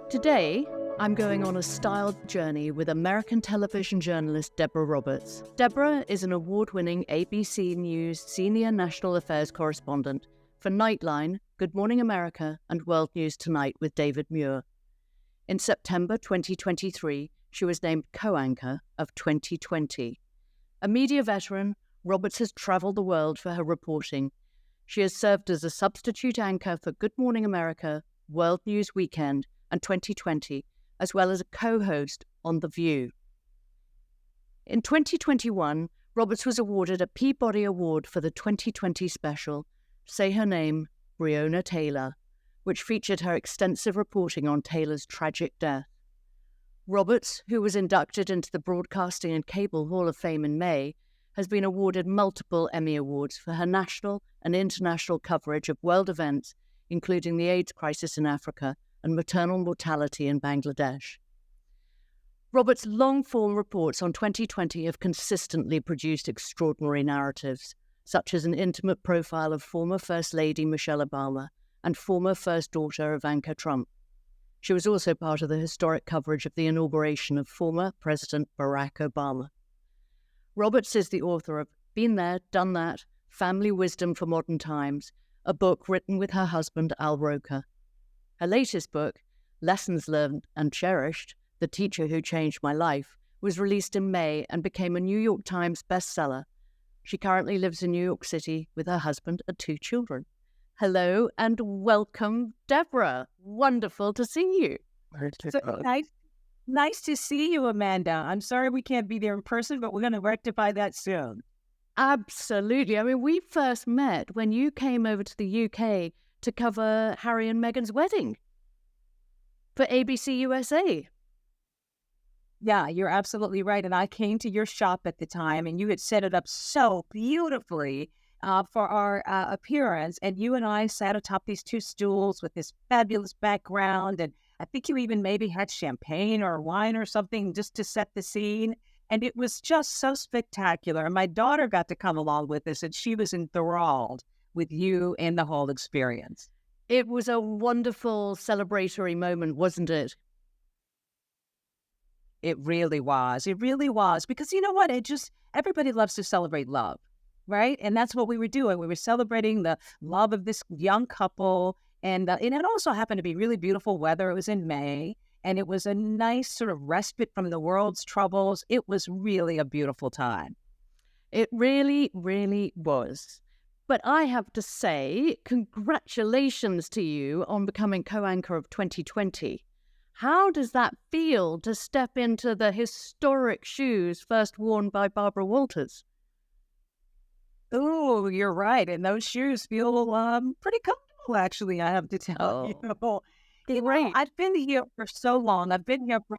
Today, I'm going on a styled journey with American television journalist Deborah Roberts. Deborah is an award-winning ABC News senior national affairs correspondent for Nightline, Good Morning America, and World News Tonight with David Muir. In September 2023, she was named co-anchor of 2020. A media veteran, Roberts has travelled the world for her reporting. She has served as a substitute anchor for Good Morning America, World News Weekend, and 2020, as well as a co-host on The View. In 2021, Roberts was awarded a Peabody Award for the 2020 special, Say Her Name, Breonna Taylor, which featured her extensive reporting on Taylor's tragic death. Roberts, who was inducted into the Broadcasting and Cable Hall of Fame in May, has been awarded multiple Emmy Awards for her national and international coverage of world events, including the AIDS crisis in Africa and maternal mortality in Bangladesh. Roberts' long-form reports on 2020 have consistently produced extraordinary narratives, such as an intimate profile of former First Lady Michelle Obama and former First Daughter Ivanka Trump. She was also part of the historic coverage of the inauguration of former President Barack Obama. Roberts is the author of Been There, Done That, Family Wisdom for Modern Times, a book written with her husband Al Roker. Her latest book, Lessons Learned and Cherished, The Teacher Who Changed My Life, was released in May and became a New York Times bestseller. She currently lives in New York City with her husband and 2 children. Hello and welcome, Deborah. Wonderful to see you. So nice to see you, Amanda. I'm sorry we can't be there in person, but we're going to rectify that soon. Absolutely. I mean, we first met when you came over to the UK to cover Harry and Meghan's wedding for ABC USA. Yeah, you're absolutely right. And I came to your shop at the time, and you had set it up so beautifully for our appearance. And you and I sat atop these 2 stools with this fabulous background. And I think you even maybe had champagne or wine or something just to set the scene. And it was just so spectacular. And my daughter got to come along with us, and she was enthralled with you and the whole experience. It was a wonderful celebratory moment, wasn't it? It really was. It really was. Because you know what? Everybody loves to celebrate love, right? And that's what we were doing. We were celebrating the love of this young couple. And it also happened to be really beautiful weather. It was in May. And it was a nice sort of respite from the world's troubles. It was really a beautiful time. It really, really was. But I have to say, congratulations to you on becoming co-anchor of 2020. How does that feel to step into the historic shoes first worn by Barbara Walters? Oh, you're right. And those shoes feel pretty comfortable, actually, I have to tell you. Great. I've been here for so long. I've been here for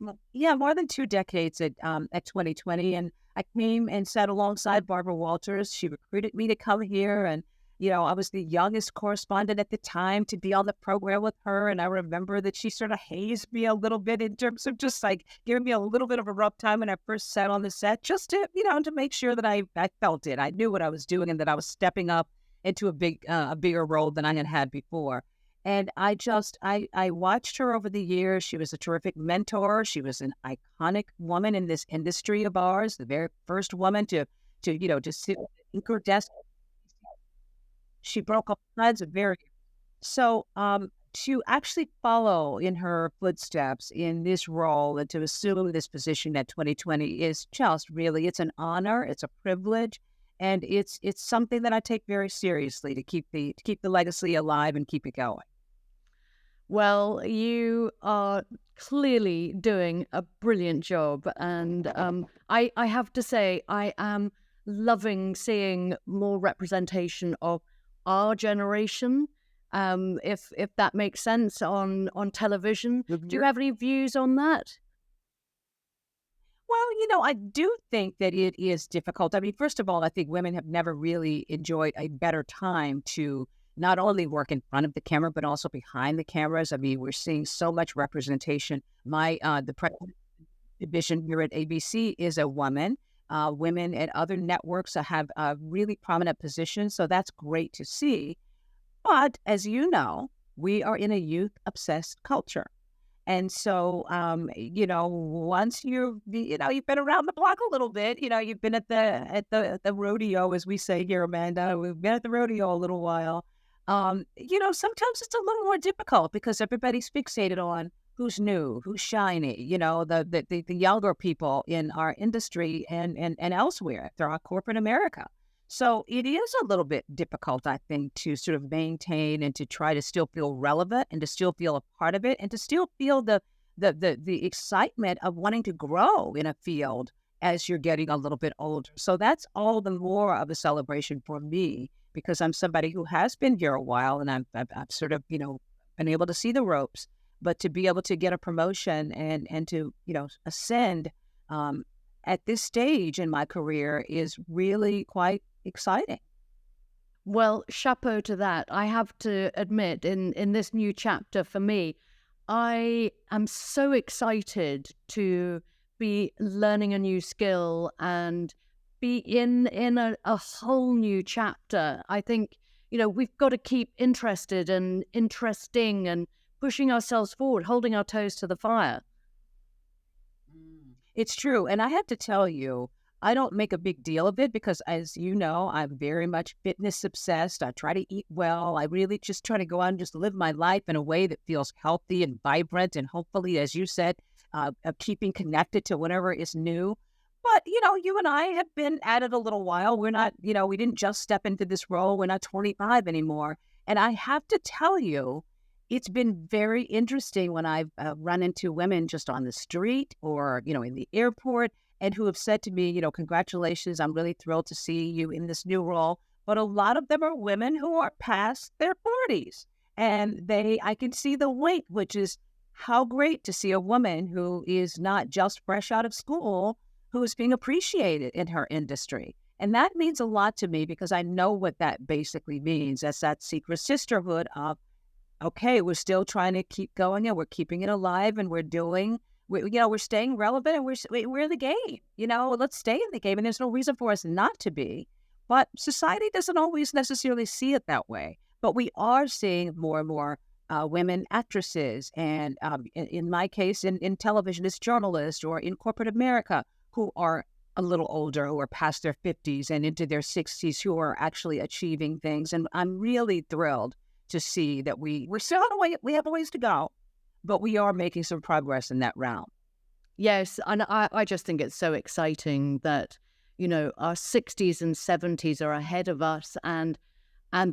more than 2 decades at 2020, and I came and sat alongside Barbara Walters. She recruited me to come here, and I was the youngest correspondent at the time to be on the program with her. And I remember that she sort of hazed me a little bit in terms of just like giving me a little bit of a rough time when I first sat on the set, just to to make sure that I felt it. I knew what I was doing and that I was stepping up into a bigger role than I had had before. And I watched her over the years. She was a terrific mentor. She was an iconic woman in this industry of ours, the very first woman to sit at the anchor desk. She broke all kinds of barriers. So to actually follow in her footsteps in this role and to assume this position at 2020 is just really, it's an honor, it's a privilege, and it's something that I take very seriously to keep the legacy alive and keep it going. Well, you are clearly doing a brilliant job, and I have to say I am loving seeing more representation of our generation, if that makes sense, on television. Mm-hmm. Do you have any views on that? Well, I do think that it is difficult. I mean, first of all, I think women have never really enjoyed a better time to not only work in front of the camera, but also behind the cameras. I mean, we're seeing so much representation. The president division here at ABC is a woman. Women at other networks have really prominent positions, so that's great to see. But as you know, we are in a youth-obsessed culture. And so, once you've been around the block a little bit, you've been at the rodeo, as we say here, Amanda. We've been at the rodeo a little while. Sometimes it's a little more difficult because everybody's fixated on who's new, who's shiny. The younger people in our industry and elsewhere throughout corporate America. So it is a little bit difficult, I think, to sort of maintain and to try to still feel relevant and to still feel a part of it and to still feel the excitement of wanting to grow in a field as you're getting a little bit older. So that's all the more of a celebration for me because I'm somebody who has been here a while and I've sort of, been able to see the ropes, but to be able to get a promotion and to, ascend at this stage in my career is really quite exciting. Well, chapeau to that. I have to admit, in this new chapter for me, I am so excited to be learning a new skill and be in a whole new chapter. I think, we've got to keep interested and interesting and pushing ourselves forward, holding our toes to the fire. It's true. And I have to tell you, I don't make a big deal of it because, as you know, I'm very much fitness obsessed. I try to eat well. I really just try to go out and just live my life in a way that feels healthy and vibrant and hopefully, as you said, keeping connected to whatever is new. But, you and I have been at it a little while. We're not, we didn't just step into this role. We're not 25 anymore. And I have to tell you, it's been very interesting when I've run into women just on the street or, in the airport and who have said to me, congratulations, I'm really thrilled to see you in this new role. But a lot of them are women who are past their 40s. And I can see the weight, which is how great to see a woman who is not just fresh out of school, who is being appreciated in her industry. And that means a lot to me because I know what that basically means. That's that secret sisterhood of, okay, we're still trying to keep going and we're keeping it alive and we're staying relevant and we're in the game. Let's stay in the game. And there's no reason for us not to be. But society doesn't always necessarily see it that way. But we are seeing more and more women actresses. And in my case, in television, as journalists or in corporate America who are a little older, who are past their 50s and into their 60s, who are actually achieving things. And I'm really thrilled to see that we're still on a way. We have a ways to go, but we are making some progress in that realm. Yes, and I just think it's so exciting that, our 60s and 70s are ahead of us and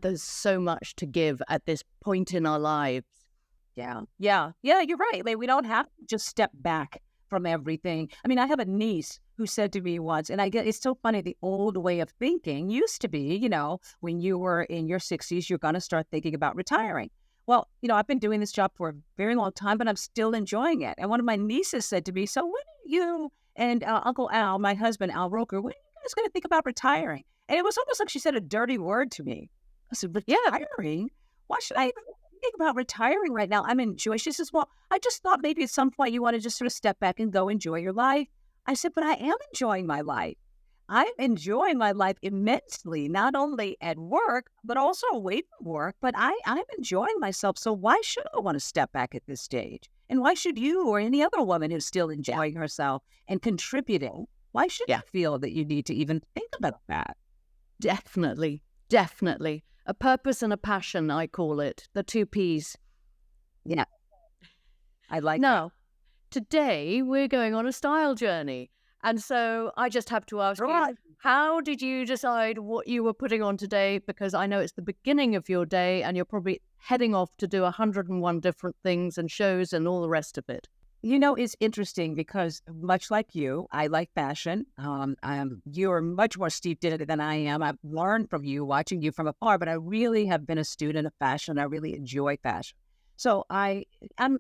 there's so much to give at this point in our lives. Yeah, you're right. Like, we don't have to just step back from everything. I mean, I have a niece who said to me once, and it's so funny, the old way of thinking used to be, when you were in your 60s, you're going to start thinking about retiring. Well, I've been doing this job for a very long time, but I'm still enjoying it. And one of my nieces said to me, so when are you and Uncle Al, my husband, Al Roker, when are you guys going to think about retiring? And it was almost like she said a dirty word to me. I said, retiring? Why should I think about retiring right now? I'm enjoying. She says, well, I just thought maybe at some point you want to just sort of step back and go enjoy your life. I said, but I am enjoying my life. I'm enjoying my life immensely, not only at work, but also away from work. But I'm enjoying myself. So why should I want to step back at this stage? And why should you or any other woman who's still enjoying herself and contributing, why should you feel that you need to even think about that? Definitely. A purpose and a passion, I call it. The 2 Ps. Yeah. I like that. Now, today we're going on a style journey. And so I just have to ask you, how did you decide what you were putting on today? Because I know it's the beginning of your day and you're probably heading off to do 101 different things and shows and all the rest of it. It's interesting because much like you, I like fashion. You're much more steeped in it than I am. I've learned from you, watching you from afar, but I really have been a student of fashion. I really enjoy fashion. So I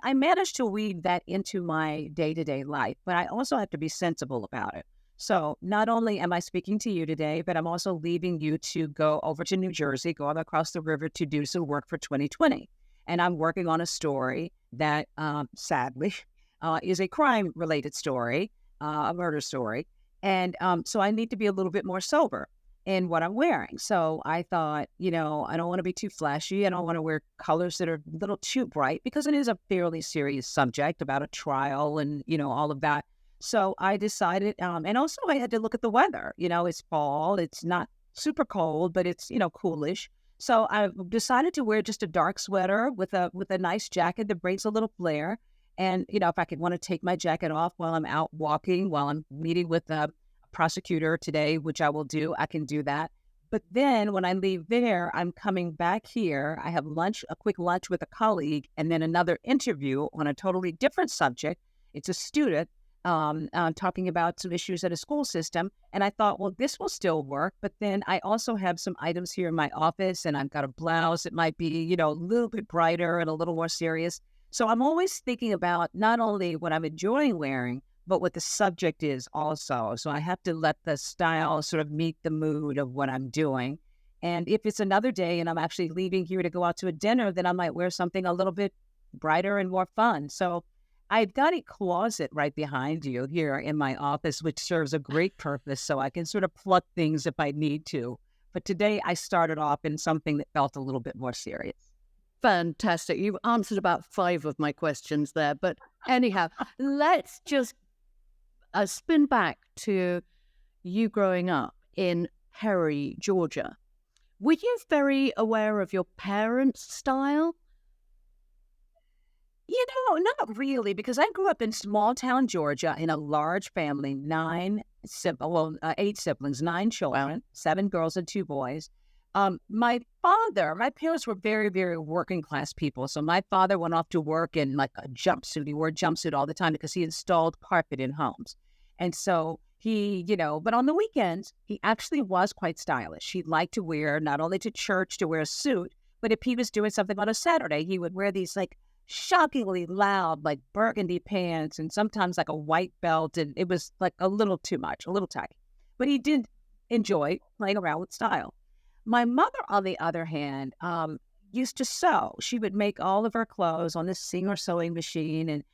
managed to weave that into my day-to-day life, but I also have to be sensible about it. So not only am I speaking to you today, but I'm also leaving you to go over to New Jersey, going across the river to do some work for 2020. And I'm working on a story that, sadly, is a crime-related story, a murder story. And so I need to be a little bit more sober. in what I'm wearing. So I thought, I don't want to be too flashy. I don't want to wear colors that are a little too bright because it is a fairly serious subject about a trial and, all of that. So I decided, and also I had to look at the weather. It's fall. It's not super cold, but it's, coolish. So I decided to wear just a dark sweater with a nice jacket that brings a little flair. And, if I could want to take my jacket off while I'm out walking, while I'm meeting with a prosecutor today, which I will do, I can do that. But then when I leave there, I'm coming back here. I have lunch, a quick lunch with a colleague, and then another interview on a totally different subject. It's a student talking about some issues at a school system. And I thought, well, this will still work. But then I also have some items here in my office, and I've got a blouse that might be, a little bit brighter and a little more serious. So I'm always thinking about not only what I'm enjoying wearing, but what the subject is also. So I have to let the style sort of meet the mood of what I'm doing. And if it's another day and I'm actually leaving here to go out to a dinner, then I might wear something a little bit brighter and more fun. So I've got a closet right behind you here in my office, which serves a great purpose. So I can sort of pluck things if I need to. But today I started off in something that felt a little bit more serious. Fantastic. You've answered about 5 of my questions there. But anyhow, let's just spin back to you growing up in Perry, Georgia. Were you very aware of your parents' style? Not really, because I grew up in small town Georgia in a large family, 8 siblings, 9 children, 7 girls and 2 boys. My parents were very, very working class people. So my father went off to work in like a jumpsuit. He wore a jumpsuit all the time because he installed carpet in homes. And so he, but on the weekends, he actually was quite stylish. He liked to wear, not only to church to wear a suit, but if he was doing something on a Saturday, he would wear these like shockingly loud, like burgundy pants and sometimes like a white belt. And it was like a little too much, a little tacky. But he did enjoy playing around with style. My mother, on the other hand, used to sew. She would make all of her clothes on this Singer sewing machine and,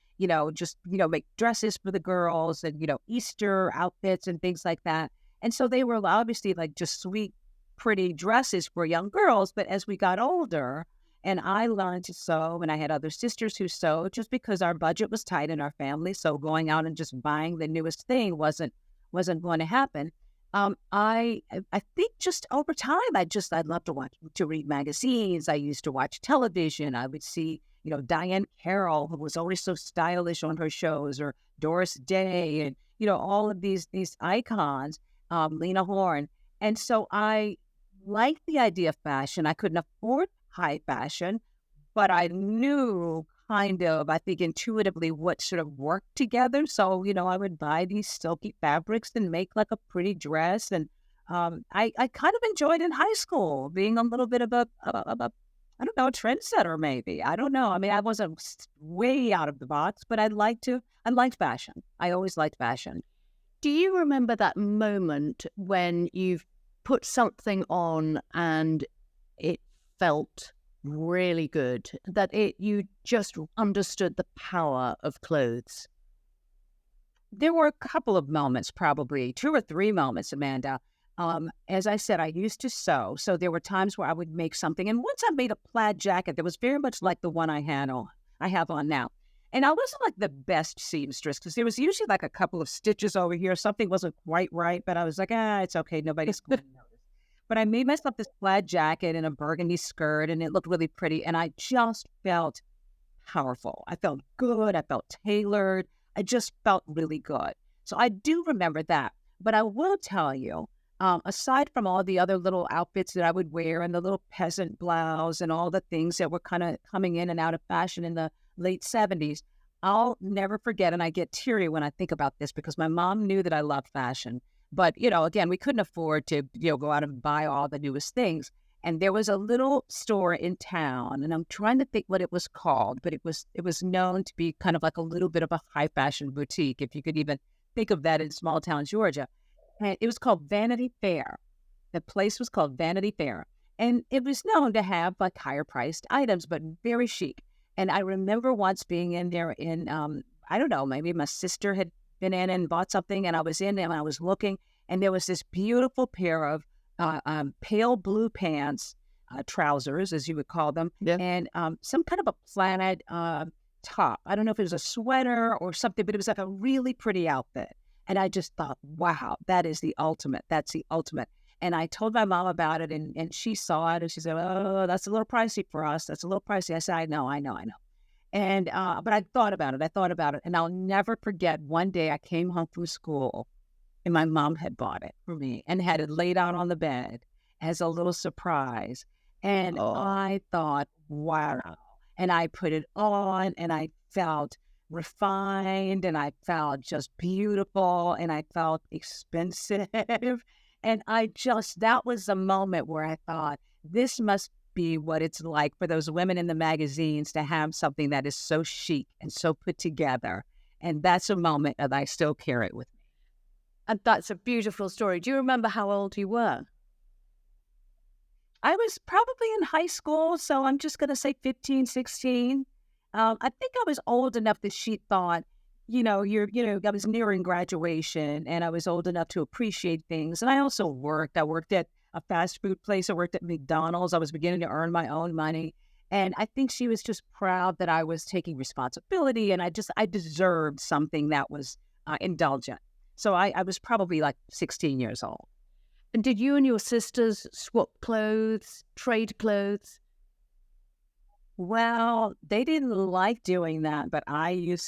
make dresses for the girls and, Easter outfits and things like that. And so they were obviously like just sweet, pretty dresses for young girls. But as we got older and I learned to sew and I had other sisters who sewed just because our budget was tight in our family. So going out and just buying the newest thing wasn't going to happen. I think just over time, I'd love to read magazines. I used to watch television. I would see, Diane Carroll, who was always so stylish on her shows, or Doris Day, and, all of these icons, Lena Horne. And so I liked the idea of fashion. I couldn't afford high fashion, but I knew kind of, I think, intuitively what sort of worked together. So, I would buy these silky fabrics and make like a pretty dress. And I kind of enjoyed in high school being a little bit of a I don't know, a trendsetter maybe. I don't know. I mean, I wasn't way out of the box, but I liked fashion. I always liked fashion. Do you remember that moment when you've put something on and it felt really good, that you just understood the power of clothes? There were a couple of moments, probably 2 or 3 moments, Amanda. As I said, I used to sew. So there were times where I would make something. And once I made a plaid jacket that was very much like the one I have on now. And I wasn't like the best seamstress because there was usually like a couple of stitches over here. Something wasn't quite right, but I was like, it's okay. Nobody's going to notice. But I made myself this plaid jacket and a burgundy skirt, and it looked really pretty. And I just felt powerful. I felt good. I felt tailored. I just felt really good. So I do remember that. But I will tell you, aside from all the other little outfits that I would wear and the little peasant blouse and all the things that were kind of coming in and out of fashion in the late 70s, I'll never forget, and I get teary when I think about this because my mom knew that I loved fashion. But, again, we couldn't afford to, go out and buy all the newest things. And there was a little store in town, and I'm trying to think what it was called, but it was known to be kind of like a little bit of a high fashion boutique, if you could even think of that in small town Georgia. And it was called Vanity Fair. The place was called Vanity Fair. And it was known to have like higher priced items, but very chic. And I remember once being in there I don't know, maybe my sister had been in and bought something, and I was in there and I was looking, and there was this beautiful pair of pale blue pants, trousers, as you would call them, Yeah. and some kind of a plaid top. I don't know if it was a sweater or something, but it was like a really pretty outfit. And I just thought, wow, that is the ultimate. That's the ultimate. And I told my mom about it, and she saw it, and she said, "Oh, that's a little pricey for us. That's a little pricey." I said, I know. And but I thought about it. I thought about it, and I'll never forget. One day, I came home from school, and my mom had bought it for me and had it laid out on the bed as a little surprise. And Oh, I thought, wow. And I put it on, and I felt refined, and I felt just beautiful, and I felt expensive. And that was a moment where I thought, this must be what it's like for those women in the magazines to have something that is so chic and so put together. And that's a moment that I still carry with me. and that's a beautiful story. Do you remember how old you were? I was probably in high school, so I'm just going to say 15, 16. I think I was old enough that she thought, I was nearing graduation, and I was old enough to appreciate things. And I also worked. I worked at a fast food place. I worked at McDonald's. I was beginning to earn my own money. And I think she was just proud that I was taking responsibility, and I deserved something that was indulgent. So I was probably like 16 years old. And did you and your sisters swap clothes, trade clothes? Well, they didn't like doing that, but I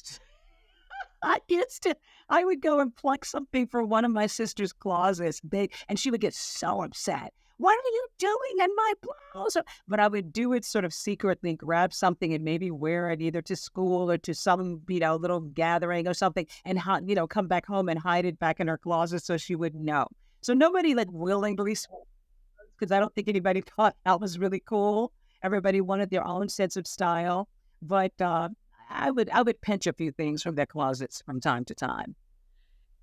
would go and pluck something from one of my sister's closets, and she would get so upset. What are you doing in my blouse? But I would do it sort of secretly, grab something and maybe wear it either to school or to some, little gathering or something, and, come back home and hide it back in her closet so she wouldn't know. So nobody willingly, because I don't think anybody thought that was really cool. Everybody wanted their own sense of style, but I would pinch a few things from their closets from time to time.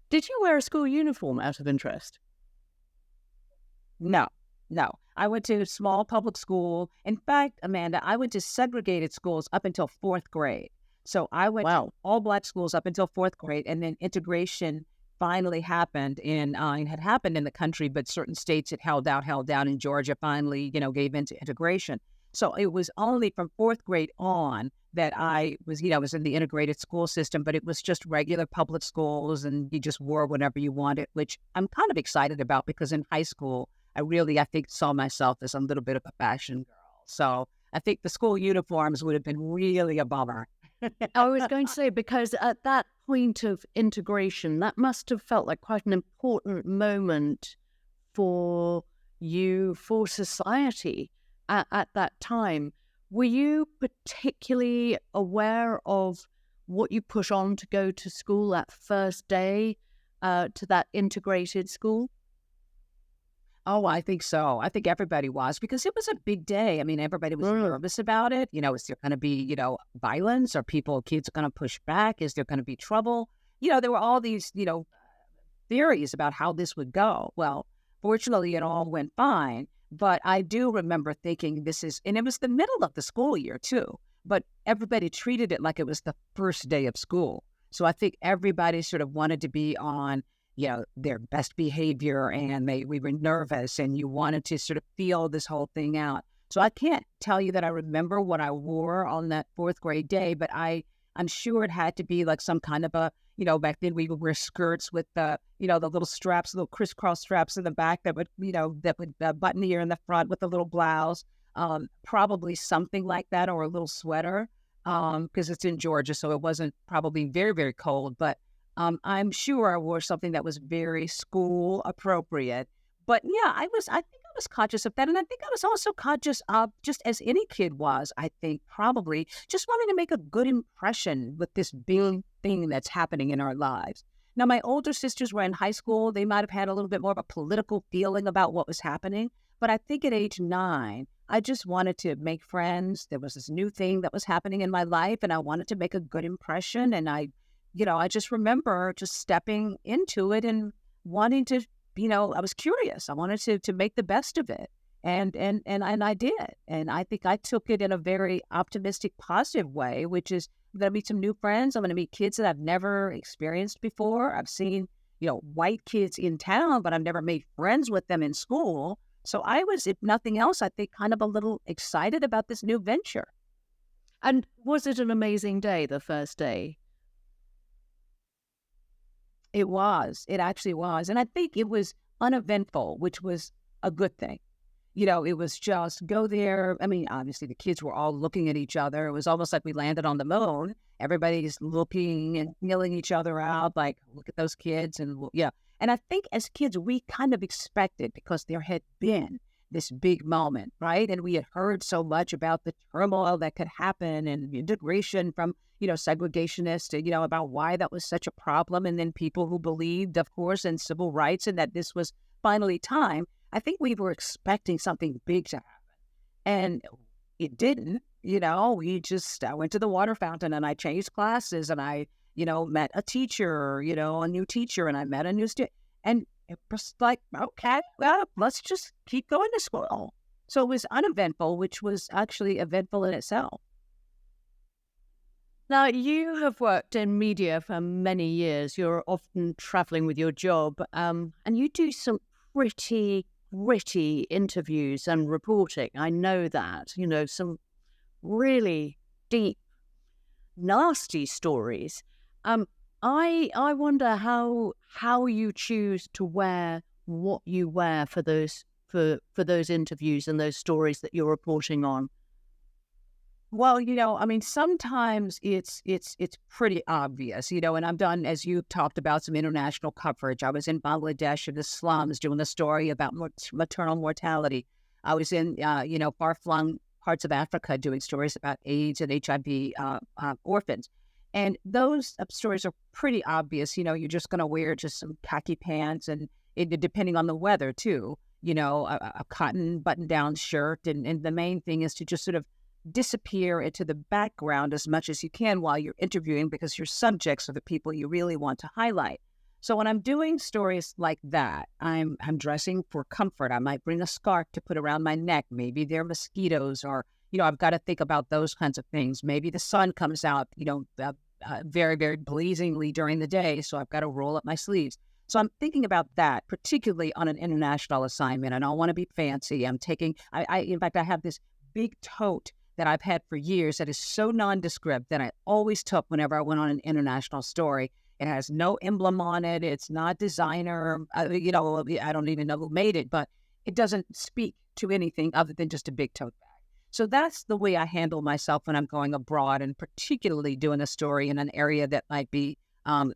Did you wear a school uniform out of interest? No. I went to a small public school. In fact, Amanda, I went to segregated schools up until fourth grade. So I went to all Black schools up until fourth grade, and then integration finally happened it had happened in the country, but certain states had held down, and Georgia finally, gave into integration. So it was only from fourth grade on that I was in the integrated school system, but it was just regular public schools, and you just wore whatever you wanted, which I'm kind of excited about because in high school, I think saw myself as a little bit of a fashion girl. So I think the school uniforms would have been really a bummer. I was going to say, because at that point of integration, that must have felt like quite an important moment for you, for society at that time. Were you particularly aware of what you push on to go to school that first day to that integrated school? Oh, I think so. I think everybody was, because it was a big day. I mean, everybody was nervous about it. Is there going to be, violence? Are kids going to push back? Is there going to be trouble? There were all these, theories about how this would go. Well, fortunately, it all went fine. But I do remember thinking and it was the middle of the school year too, but everybody treated it like it was the first day of school. So I think everybody sort of wanted to be on their best behavior, and we were nervous, and you wanted to sort of feel this whole thing out. So I can't tell you that I remember what I wore on that fourth grade day, but I'm sure it had to be like some kind of a, back then we would wear skirts with the little straps, little crisscross straps in the back that would button here in the front with a little blouse, probably something like that, or a little sweater, because it's in Georgia, so it wasn't probably very, very cold, but I'm sure I wore something that was very school appropriate. But yeah, I think I was conscious of that. And I think I was also conscious of, just as any kid was, I think probably just wanting to make a good impression with this big thing that's happening in our lives. Now, my older sisters were in high school. They might have had a little bit more of a political feeling about what was happening. But I think at age 9, I just wanted to make friends. There was this new thing that was happening in my life, and I wanted to make a good impression. And I just remember just stepping into it and wanting to, I was curious. I wanted to make the best of it. And I did. And I think I took it in a very optimistic, positive way, which is I'm going to meet some new friends. I'm going to meet kids that I've never experienced before. I've seen, white kids in town, but I've never made friends with them in school. So I was, if nothing else, I think kind of a little excited about this new venture. And was it an amazing day, the first day? It was. It actually was. And I think it was uneventful, which was a good thing. It was just go there. I mean, obviously, the kids were all looking at each other. It was almost like we landed on the moon. Everybody's looking and feeling each other out, like, look at those kids. And yeah. And I think as kids, we kind of expected, because there had been this big moment, right? And we had heard so much about the turmoil that could happen and integration from, segregationists, about why that was such a problem. And then people who believed, of course, in civil rights and that this was finally time. I think we were expecting something big to happen. And it didn't. I went to the water fountain and I changed classes and I, met a teacher, a new teacher, and I met a new student. And it was like, okay, well, let's just keep going to school. So it was uneventful, which was actually eventful in itself. Now, you have worked in media for many years. You're often traveling with your job, and you do some pretty gritty interviews and reporting. I know that, some really deep, nasty stories. I wonder how you choose to wear what you wear for those interviews and those stories that you're reporting on. Well, sometimes it's pretty obvious, and I've done, as you talked about, some international coverage. I was in Bangladesh in the slums doing a story about maternal mortality. I was in, far-flung parts of Africa doing stories about AIDS and HIV orphans. And those stories are pretty obvious. You're just going to wear just some khaki pants and depending on the weather, too, a cotton button-down shirt. And the main thing is to just sort of disappear into the background as much as you can while you're interviewing, because your subjects are the people you really want to highlight. So when I'm doing stories like that, I'm dressing for comfort. I might bring a scarf to put around my neck. Maybe there are mosquitoes, or, I've got to think about those kinds of things. Maybe the sun comes out, very, very blazingly during the day, so I've got to roll up my sleeves. So I'm thinking about that, particularly on an international assignment. I don't want to be fancy. In fact, I have this big tote that I've had for years that is so nondescript that I always took whenever I went on an international story. It has no emblem on it. It's not designer. I don't even know who made it, but it doesn't speak to anything other than just a big tote bag. So that's the way I handle myself when I'm going abroad, and particularly doing a story in an area that might be, a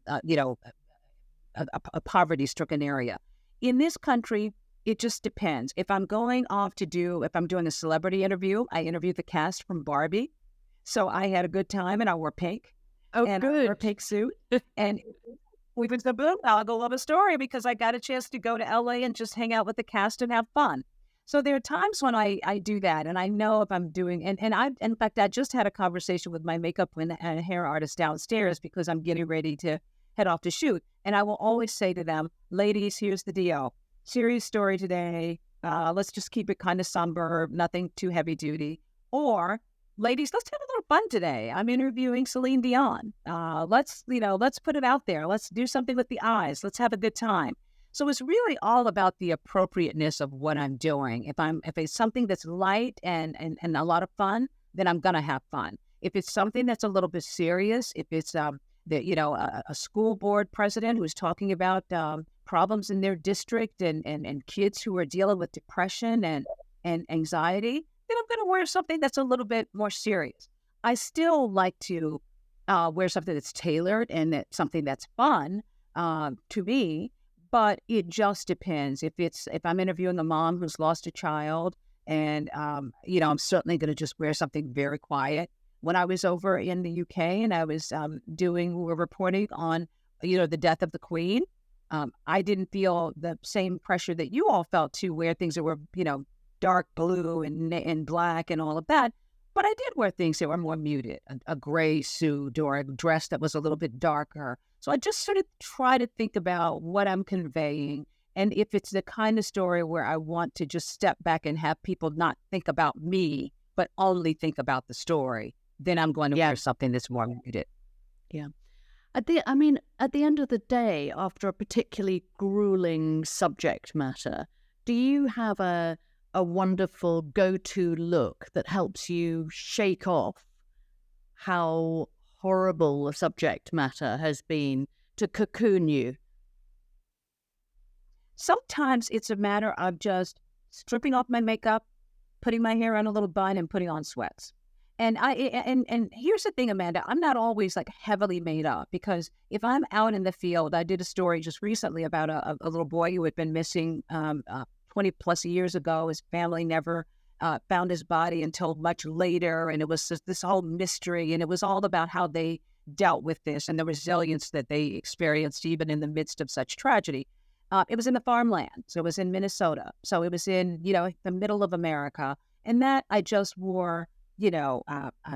poverty-stricken area. In this country, it just depends. If I'm doing a celebrity interview, I interview the cast from Barbie. So I had a good time and I wore pink. Oh, and good. I wore a pink suit. And we went to boom, I'll go love a story, because I got a chance to go to LA and just hang out with the cast and have fun. So there are times when I do that, and I know if I'm doing, in fact, I just had a conversation with my makeup and hair artist downstairs because I'm getting ready to head off to shoot. And I will always say to them, ladies, here's the deal. Serious story today. Let's just keep it kind of somber, nothing too heavy duty. Or, ladies, let's have a little fun today. I'm interviewing Celine Dion. Let's put it out there. Let's do something with the eyes. Let's have a good time. So it's really all about the appropriateness of what I'm doing. If it's something that's light and a lot of fun, then I'm gonna have fun. If it's something that's a little bit serious, if it's a school board president who's talking about problems in their district and kids who are dealing with depression and anxiety, then I'm going to wear something that's a little bit more serious. I still like to wear something that's tailored and something that's fun to me, but it just depends. If I'm interviewing a mom who's lost a child, and I'm certainly going to just wear something very quiet. When I was over in the UK and I was we're reporting on the death of the Queen, I didn't feel the same pressure that you all felt to wear things that were, dark blue and black and all of that. But I did wear things that were more muted, a gray suit or a dress that was a little bit darker. So I just sort of try to think about what I'm conveying. And if it's the kind of story where I want to just step back and have people not think about me, but only think about the story, then I'm going to wear something that's more muted. Yeah. At the end of the day, after a particularly grueling subject matter, do you have a wonderful go-to look that helps you shake off how horrible the subject matter has been to cocoon you? Sometimes it's a matter of just stripping off my makeup, putting my hair on a little bun, and putting on sweats. And here's the thing, Amanda, I'm not always like heavily made up, because if I'm out in the field, I did a story just recently about a little boy who had been missing 20 plus years ago. His family never found his body until much later. And it was just this whole mystery. And it was all about how they dealt with this and the resilience that they experienced even in the midst of such tragedy. It was in the farmland. So it was in Minnesota. So it was in, the middle of America. And that I just wore,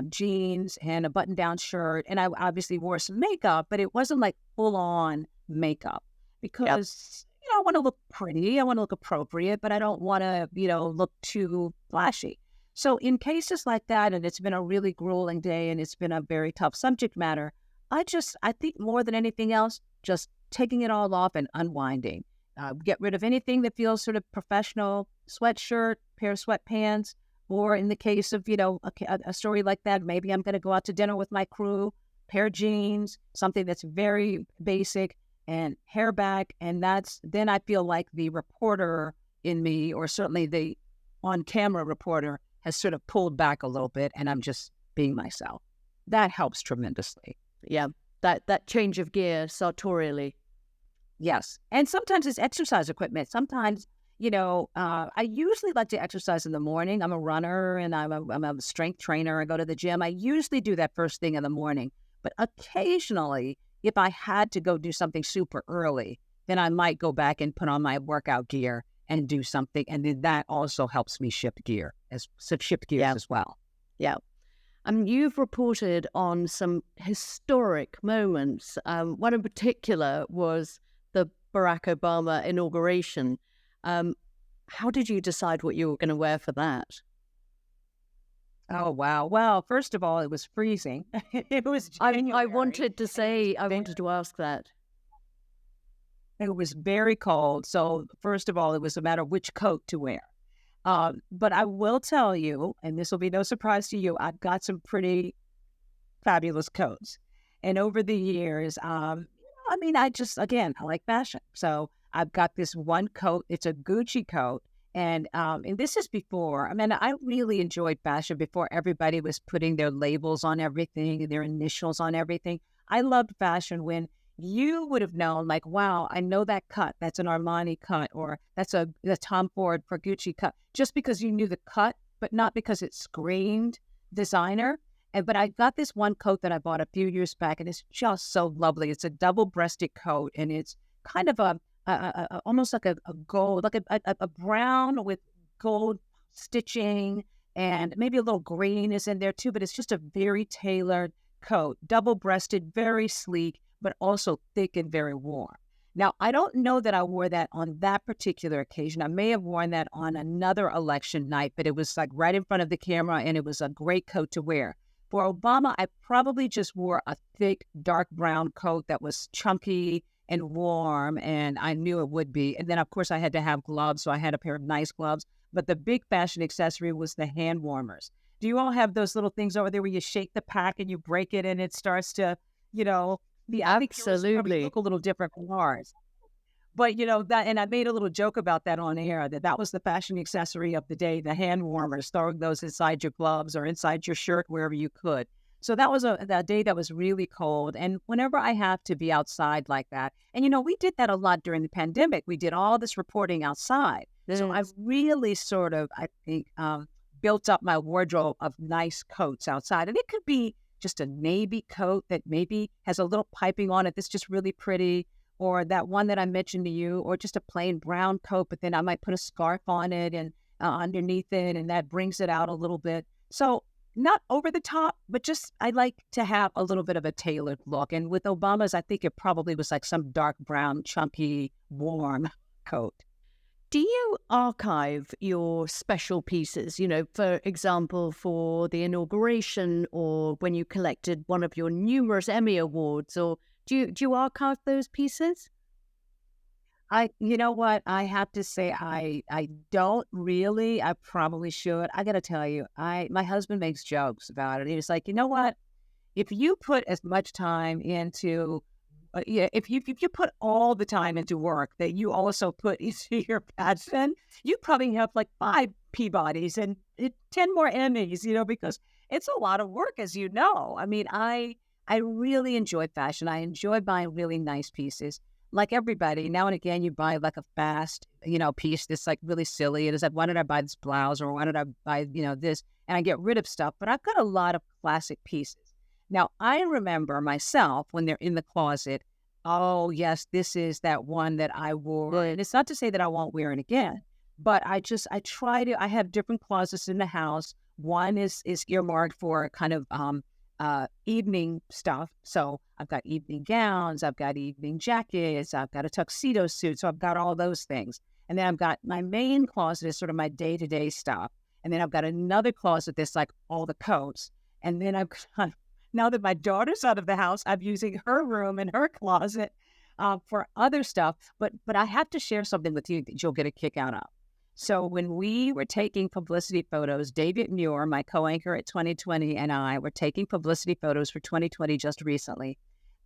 jeans and a button-down shirt. And I obviously wore some makeup, but it wasn't like full-on makeup because, I want to look pretty. I want to look appropriate, but I don't want to, look too flashy. So in cases like that, and it's been a really grueling day and it's been a very tough subject matter, I think more than anything else, just taking it all off and unwinding. Get rid of anything that feels sort of professional, sweatshirt, pair of sweatpants, or in the case of, a story like that, maybe I'm going to go out to dinner with my crew, pair of jeans, something that's very basic, and hair back. And then I feel like the reporter in me, or certainly the on-camera reporter, has sort of pulled back a little bit, and I'm just being myself. That helps tremendously. Yeah, that change of gear sartorially. Yes. And sometimes it's exercise equipment. Sometimes, I usually like to exercise in the morning. I'm a runner and I'm a strength trainer. I go to the gym. I usually do that first thing in the morning. But occasionally, if I had to go do something super early, then I might go back and put on my workout gear and do something. And then that also helps me shift gears as well. Yeah. You've reported on some historic moments. One in particular was the Barack Obama inauguration. How did you decide what you were going to wear for that? Oh, wow. Well, first of all, it was freezing. It was January. I wanted to ask that. It was very cold. So first of all, it was a matter of which coat to wear. But I will tell you, and this will be no surprise to you, I've got some pretty fabulous coats. And over the years, I like fashion. So I've got this one coat. It's a Gucci coat. And this is before, I really enjoyed fashion before everybody was putting their labels on everything and their initials on everything. I loved fashion when you would have known, like, wow, I know that cut. That's an Armani cut, or that's a Tom Ford for Gucci cut, just because you knew the cut, but not because it screamed designer. But I got this one coat that I bought a few years back, and it's just so lovely. It's a double-breasted coat, and it's kind of almost like a gold, like a brown with gold stitching, and maybe a little green is in there too, but it's just a very tailored coat, double-breasted, very sleek, but also thick and very warm. Now, I don't know that I wore that on that particular occasion. I may have worn that on another election night, but it was like right in front of the camera, and it was a great coat to wear. For Obama, I probably just wore a thick, dark brown coat that was chunky and warm, and I knew it would be. And then, of course, I had to have gloves, so I had a pair of nice gloves. But the big fashion accessory was the hand warmers. Do you all have those little things over there where you shake the pack and you break it and it starts to, Absolutely look a little different from ours? But, that, and I made a little joke about that on air, that was the fashion accessory of the day, the hand warmers, throwing those inside your gloves or inside your shirt, wherever you could. So that was a day that was really cold. And whenever I have to be outside like that, and, we did that a lot during the pandemic. We did all this reporting outside. So I've really sort of, I think, built up my wardrobe of nice coats outside. And it could be just a navy coat that maybe has a little piping on it that's just really pretty, or that one that I mentioned to you, or just a plain brown coat, but then I might put a scarf on it and underneath it, and that brings it out a little bit. So not over the top, but just I like to have a little bit of a tailored look. And with Obama's, I think it probably was like some dark brown, chunky, warm coat. Do you archive your special pieces, for example, for the inauguration, or when you collected one of your numerous Emmy Awards, or Do you archive those pieces? You know what? I have to say, I don't really. I probably should. I got to tell you, my husband makes jokes about it. He's like, you know what? If you put as much time into, yeah, if you put all the time into work that you also put into your passion, you probably have like 5 Peabodys and 10 more Emmys. Because it's a lot of work, as you know. I mean, I really enjoy fashion. I enjoy buying really nice pieces. Like everybody, now and again, you buy like a fast, piece that's like really silly. And it's like, why did I buy this blouse, or why did I buy, this? And I get rid of stuff. But I've got a lot of classic pieces. Now, I remember myself when they're in the closet. Oh, yes, this is that one that I wore. And it's not to say that I won't wear it again, but I have different closets in the house. One is earmarked for kind of evening stuff. So I've got evening gowns, I've got evening jackets, I've got a tuxedo suit. So I've got all those things. And then I've got my main closet is sort of my day-to-day stuff. And then I've got another closet that's like all the coats. And then I've got, now that my daughter's out of the house, I'm using her room and her closet for other stuff. But I have to share something with you that you'll get a kick out of. So when we were taking publicity photos, David Muir, my co-anchor at 2020, and I were taking publicity photos for 2020 just recently.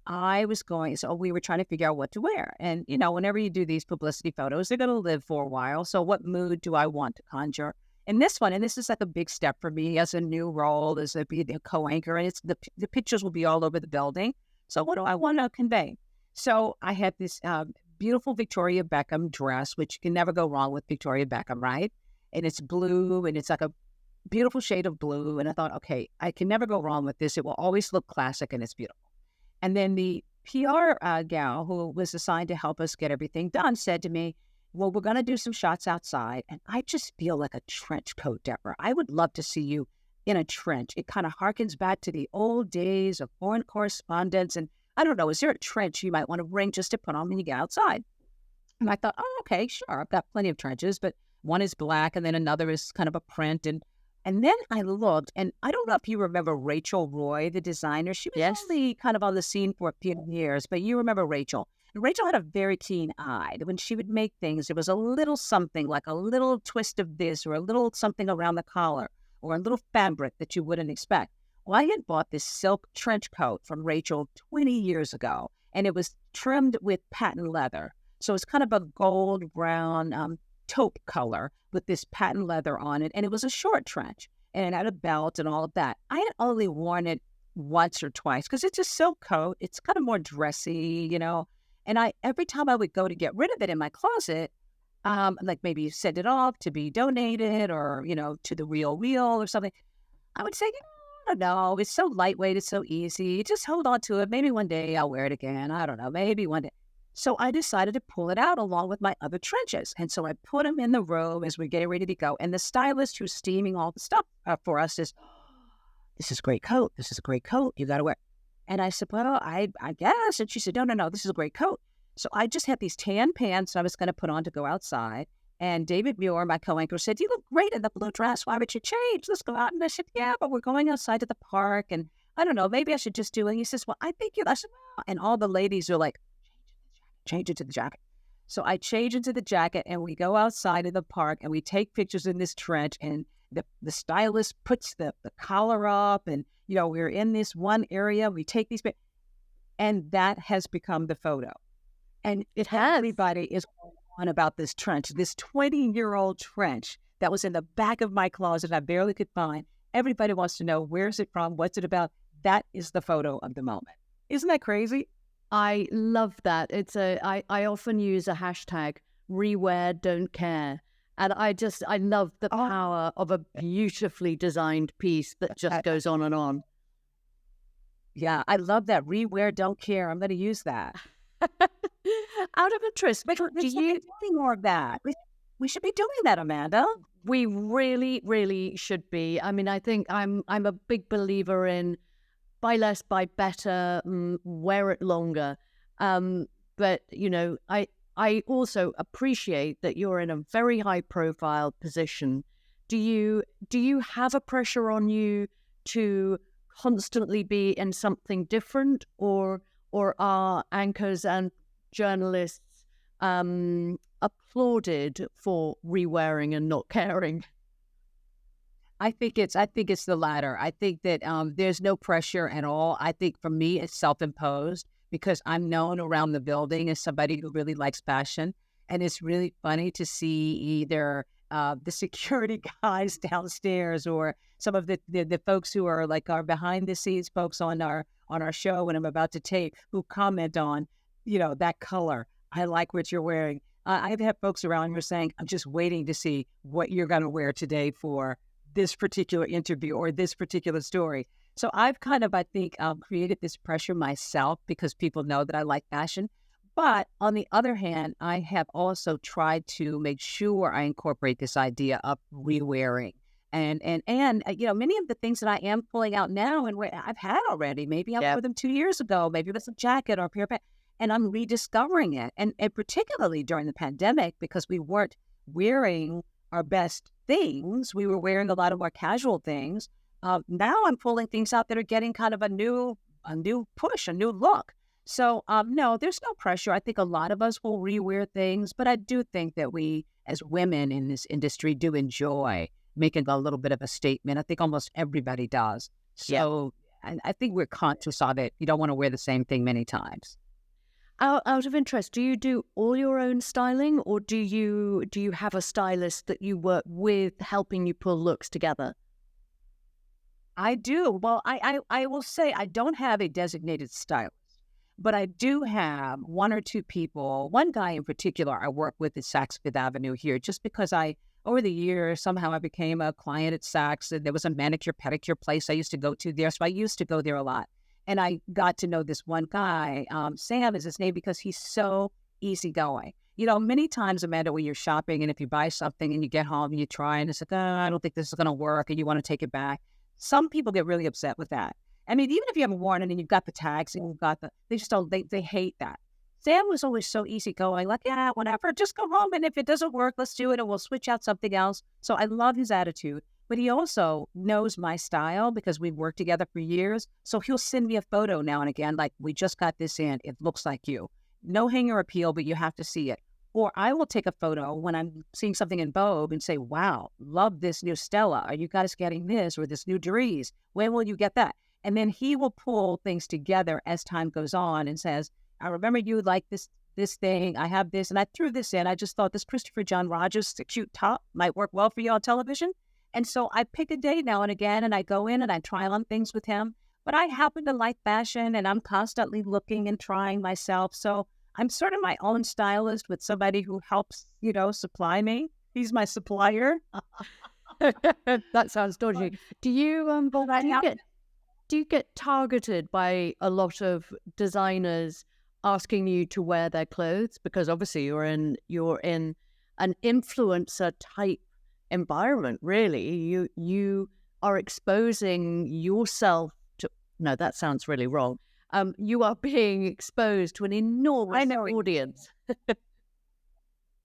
So we were trying to figure out what to wear. And, whenever you do these publicity photos, they're going to live for a while. So what mood do I want to conjure? And this is like a big step for me as a new role, as a co-anchor, and it's the pictures will be all over the building. So what do I want to convey? So I had this beautiful Victoria Beckham dress, which you can never go wrong with Victoria Beckham, right? And it's blue, and it's like a beautiful shade of blue. And I thought, okay, I can never go wrong with this. It will always look classic, and it's beautiful. And then the PR gal who was assigned to help us get everything done said to me, well, we're going to do some shots outside. And I just feel like a trench coat, Deborah. I would love to see you in a trench. It kind of harkens back to the old days of foreign correspondents. And I don't know, is there a trench you might want to bring just to put on when you get outside? And I thought, oh, okay, sure. I've got plenty of trenches, but one is black and then another is kind of a print. And then I looked, and I don't know if you remember Rachel Roy, the designer. She was only kind of on the scene for a few years, but you remember Rachel. And Rachel had a very keen eye. When she would make things, there was a little something, like a little twist of this or a little something around the collar or a little fabric that you wouldn't expect. Well, I had bought this silk trench coat from Rachel 20 years ago, and it was trimmed with patent leather. So it's kind of a gold brown taupe color with this patent leather on it. And it was a short trench, and it had a belt and all of that. I had only worn it once or twice because it's a silk coat. It's kind of more dressy, And every time I would go to get rid of it in my closet, like maybe send it off to be donated or, to the Real or something, I would say, I don't know, it's so lightweight, it's so easy. Just hold on to it. Maybe one day I'll wear it again. I don't know, maybe one day. So I decided to pull it out along with my other trenches. And so I put them in the room as we're getting ready to go. And the stylist who's steaming all the stuff for us says, this is a great coat. This is a great coat. You got to wear it. And I said, well, I guess. And she said, no, this is a great coat. So I just had these tan pants I was going to put on to go outside. And David Muir, my co-anchor, said, you look great in the blue dress. Why would you change? Let's go out. And I said, yeah, but we're going outside to the park. And I don't know, maybe I should just do it. And he says, well, I think I said, well, and all the ladies are like, change into the jacket. So I change into the jacket and we go outside in the park and we take pictures in this trench, and the stylist puts the collar up, and, we're in this one area. We take these pictures, and that has become the photo. And everybody is on about this trench, this 20-year-old trench that was in the back of my closet I barely could find. Everybody wants to know, where's it from? What's it about? That is the photo of the moment. Isn't that crazy? I love that. I often use a hashtag, rewear, don't care. And I love the power of a beautifully designed piece that just goes on and on. Yeah, I love that. Rewear, don't care. I'm going to use that. Out of interest, do you doing more of that? We should be doing that, Amanda. We really, really should be. I mean, I think I'm a big believer in buy less, buy better, wear it longer. But, I also appreciate that you're in a very high profile position. Do you have a pressure on you to constantly be in something different, or or are anchors and journalists applauded for re-wearing and not caring? I think it's the latter. I think that there's no pressure at all. I think for me, it's self-imposed because I'm known around the building as somebody who really likes fashion. And it's really funny to see either the security guys downstairs or some of the folks who are like our behind the scenes folks on our show when I'm about to tape who comment on, that color. I like what you're wearing. I've had folks around here saying, I'm just waiting to see what you're going to wear today for this particular interview or this particular story. So I've kind of, I think, created this pressure myself because people know that I like fashion. But on the other hand, I have also tried to make sure I incorporate this idea of re-wearing. And many of the things that I am pulling out now and I've had already, maybe I wore them 2 years ago, maybe it was a jacket or a pair of pants, and I'm rediscovering it. And particularly during the pandemic, because we weren't wearing our best things, we were wearing a lot of more casual things. Now I'm pulling things out that are getting kind of a new push, a new look. So no, there's no pressure. I think a lot of us will re-wear things, but I do think that we, as women in this industry, do enjoy making a little bit of a statement. I think almost everybody does. So I think we're conscious of it. You don't want to wear the same thing many times. Out of interest, do you do all your own styling, or do you have a stylist that you work with helping you pull looks together? I do. Well, I will say I don't have a designated stylist, but I do have one or two people. One guy in particular I work with at Saks Fifth Avenue here, just because over the years, somehow I became a client at Saks, and there was a manicure pedicure place I used to go to there. So I used to go there a lot. And I got to know this one guy, Sam is his name, because he's so easygoing. Many times, Amanda, when you're shopping and if you buy something and you get home and you try and it's like, I don't think this is going to work and you want to take it back. Some people get really upset with that. I mean, even if you haven't worn it and you've got the tags and you've got they just don't, they hate that. Sam was always so easygoing, like, yeah, whatever, just go home. And if it doesn't work, let's do it and we'll switch out something else. So I love his attitude. But he also knows my style because we've worked together for years. So he'll send me a photo now and again, like, we just got this in. It looks like you. No hanger appeal, but you have to see it. Or I will take a photo when I'm seeing something in Vogue and say, wow, love this new Stella. Are you guys getting this or this new Dries? When will you get that? And then he will pull things together as time goes on and says, I remember you like this thing. I have this. And I threw this in. I just thought this Christopher John Rogers, the cute top, might work well for you on television. And so I pick a day now and again, and I go in and I try on things with him. But I happen to like fashion, and I'm constantly looking and trying myself. So I'm sort of my own stylist with somebody who helps, supply me. He's my supplier. That sounds dodgy. Do you get targeted by a lot of designers asking you to wear their clothes? Because obviously you're in an influencer type environment, really. You are exposing yourself to, no, that sounds really wrong. You are being exposed to an enormous audience.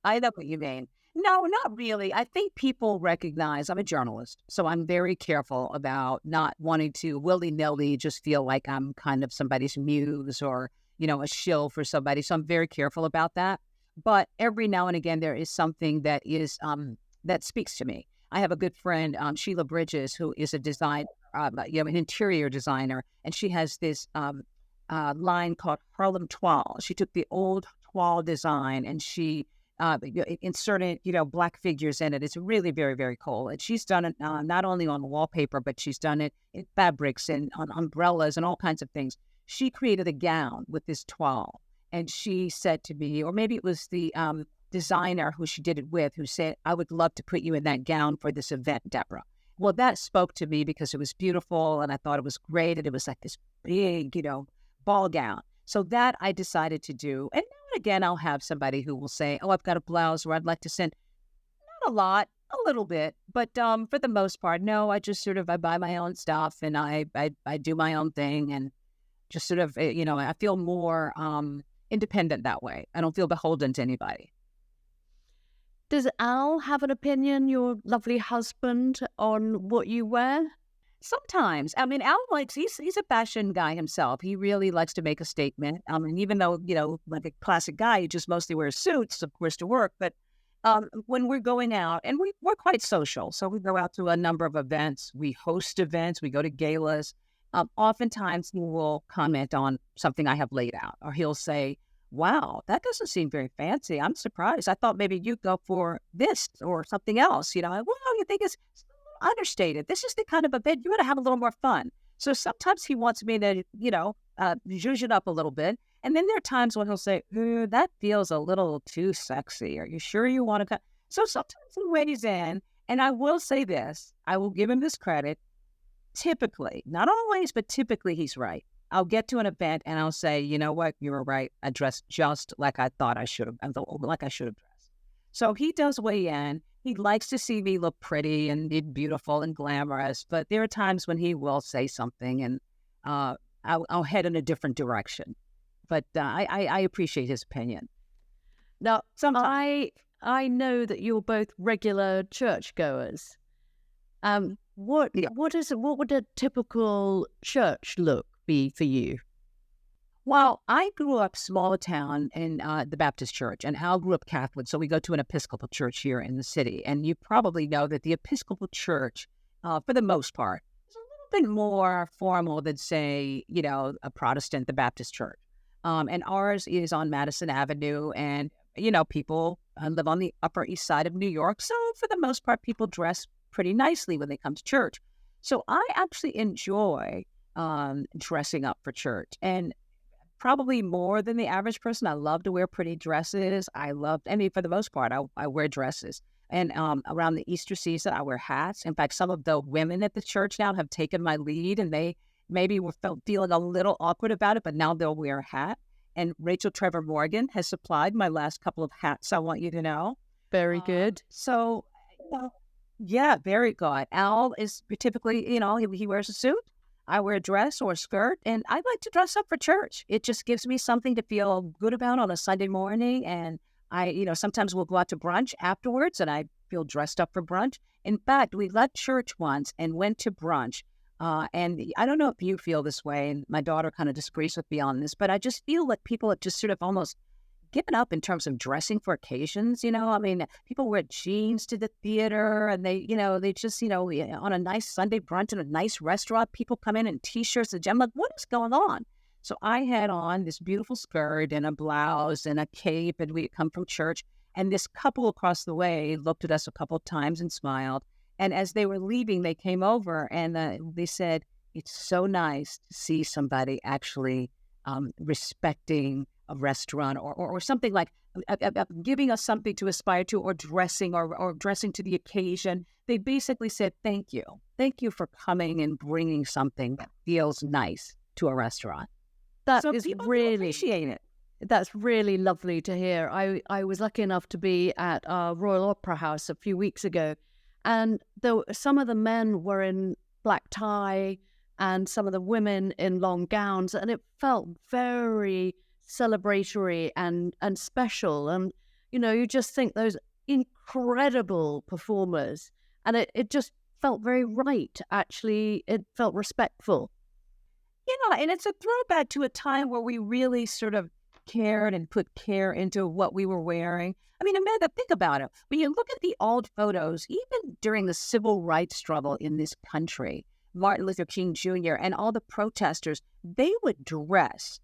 I know what you mean. No, not really. I think people recognize I'm a journalist, so I'm very careful about not wanting to willy-nilly just feel like I'm kind of somebody's muse or, a shill for somebody. So I'm very careful about that. But every now and again, there is something that is that speaks to me. I have a good friend, Sheila Bridges, who is a an interior designer, and she has this line called Harlem Toile. She took the old toile design and she inserted, Black figures in it. It's really very, very cool. And she's done it not only on wallpaper, but she's done it in fabrics and on umbrellas and all kinds of things. She created a gown with this toile, and she said to me, or maybe it was the designer who she did it with, who said, I would love to put you in that gown for this event, Deborah. Well, that spoke to me because it was beautiful and I thought it was great. And it was like this big, ball gown. So that I decided to do. And now and again, I'll have somebody who will say, oh, I've got a blouse where I'd like to send, not a lot, a little bit. But for the most part, no, I just I buy my own stuff and I do my own thing and just I feel more independent that way. I don't feel beholden to anybody. Does Al have an opinion, your lovely husband, on what you wear? Sometimes. I mean, Al likes, he's a fashion guy himself. He really likes to make a statement. I mean, even though, like a classic guy, he just mostly wears suits, of course, to work. But when we're going out, and we're quite social, so we go out to a number of events. We host events. We go to galas. Oftentimes, he will comment on something I have laid out, or he'll say, wow, that doesn't seem very fancy. I'm surprised. I thought maybe you'd go for this or something else. Well, you think it's understated. This is the kind of event you got to have a little more fun. So sometimes he wants me to, zhuzh it up a little bit. And then there are times when he'll say, that feels a little too sexy. Are you sure you want to come? So sometimes he weighs in. And I will say this, I will give him this credit. Typically, not always, but typically he's right. I'll get to an event and I'll say, you know what, you were right. I dressed just like I thought I should have, like I should have dressed. So he does weigh in. He likes to see me look pretty and beautiful and glamorous, but there are times when he will say something and I'll head in a different direction. But I appreciate his opinion. Now, I know that you're both regular churchgoers. What would a typical church look be for you? Well, I grew up small town in the Baptist church, and Al grew up Catholic, so we go to an Episcopal church here in the city. And you probably know that the Episcopal church, for the most part, is a little bit more formal than, say, a Protestant, the Baptist church. And ours is on Madison Avenue, and, people live on the Upper East Side of New York. So for the most part, people dress pretty nicely when they come to church. So I actually enjoy dressing up for church. And probably more than the average person, I love to wear pretty dresses. For the most part, I wear dresses. And around the Easter season, I wear hats. In fact, some of the women at the church now have taken my lead, and they maybe were feeling a little awkward about it, but now they'll wear a hat. And Rachel Trevor Morgan has supplied my last couple of hats, I want you to know. Very good. Yeah, very good. Al is typically, he wears a suit. I wear a dress or a skirt, and I like to dress up for church. It just gives me something to feel good about on a Sunday morning. And sometimes we'll go out to brunch afterwards, and I feel dressed up for brunch. In fact, we left church once and went to brunch. And I don't know if you feel this way, and my daughter kind of disagrees with me on this, but I just feel like people have just sort of almost given up in terms of dressing for occasions. People wear jeans to the theater, and they just, on a nice Sunday brunch in a nice restaurant, people come in T-shirts and I'm like, what is going on? So I had on this beautiful skirt and a blouse and a cape, and we had come from church, and this couple across the way looked at us a couple of times and smiled. And as they were leaving, they came over and they said, it's so nice to see somebody actually respecting a restaurant or something like giving us something to aspire to, or dressing or dressing to the occasion. They basically said, thank you for coming and bringing something that feels nice to a restaurant. That so is people really appreciate it. That's really lovely to hear. I was lucky enough to be at Royal Opera House a few weeks ago, and some of the men were in black tie and some of the women in long gowns, and it felt very celebratory and special. And you just think those incredible performers, and it just felt very right. Actually, it felt respectful. And it's a throwback to a time where we really sort of cared and put care into what we were wearing. Amanda, think about it. When you look at the old photos, even during the civil rights struggle in this country, Martin Luther King Jr. and all the protesters, they would dress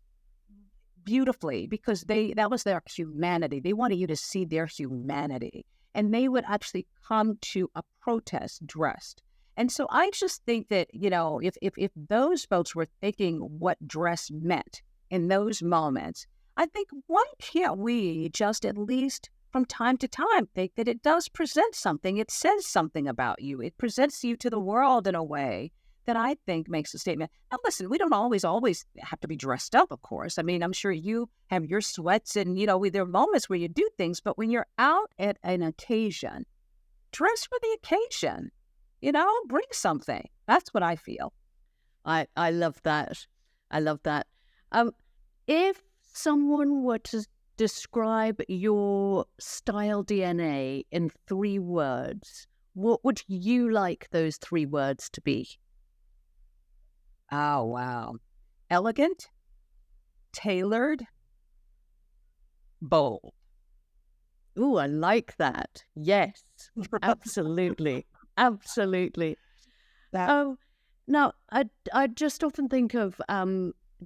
beautifully because that was their humanity. They wanted you to see their humanity. And they would actually come to a protest dressed. And so I just think that, if those folks were thinking what dress meant in those moments, I think, why can't we just at least from time to time think that it does present something? It says something about you. It presents you to the world in a way that I think makes a statement. Now, listen, we don't always have to be dressed up, of course. I'm sure you have your sweats and, there are moments where you do things, but when you're out at an occasion, dress for the occasion. Bring something. That's what I feel. I love that. I love that. If someone were to describe your style DNA in 3 words, what would you like those 3 words to be? Oh, wow. Elegant, tailored, bold. Ooh, I like that. Yes, absolutely. Absolutely. That Oh, now I just often think of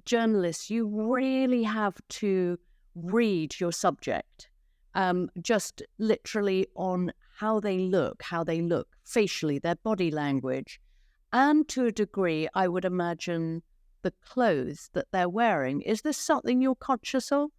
journalists. You really have to read your subject, just literally on how they look facially, their body language, and to a degree, I would imagine the clothes that they're wearing. Is this something you're conscious of?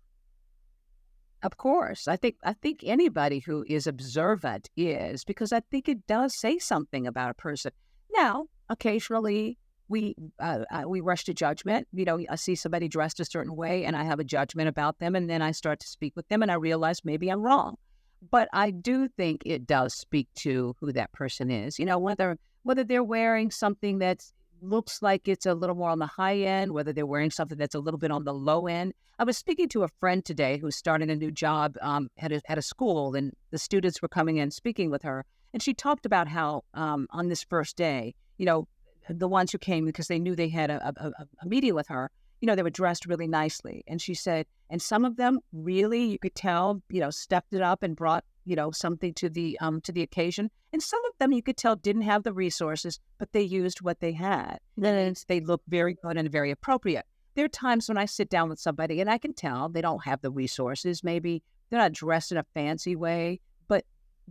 Of course. I think anybody who is observant is, because I think it does say something about a person. Now, occasionally we rush to judgment. I see somebody dressed a certain way and I have a judgment about them, and then I start to speak with them and I realize maybe I'm wrong. But I do think it does speak to who that person is. Whether they're wearing something that looks like it's a little more on the high end, whether they're wearing something that's a little bit on the low end. I was speaking to a friend today who's starting a new job at a school, and the students were coming in speaking with her. And she talked about how on this first day, the ones who came because they knew they had a meeting with her, they were dressed really nicely. And she said, and some of them really, you could tell, stepped it up and brought, something to the occasion. And some of them you could tell didn't have the resources, but they used what they had. And they looked very good and very appropriate. There are times when I sit down with somebody and I can tell they don't have the resources. Maybe they're not dressed in a fancy way, but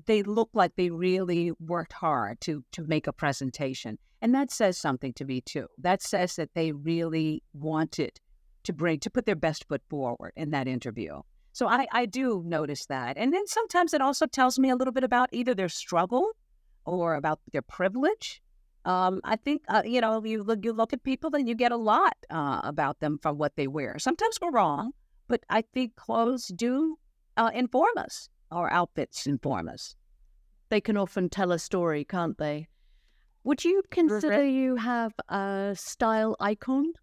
they look like they really worked hard to make a presentation. And that says something to me too. That says that they really wanted to put their best foot forward in that interview. So I do notice that. And then sometimes it also tells me a little bit about either their struggle or about their privilege. I think, you look at people and you get a lot about them from what they wear. Sometimes we're wrong, but I think clothes do inform us, or outfits inform us. They can often tell a story, can't they? Would you consider you have a style icon?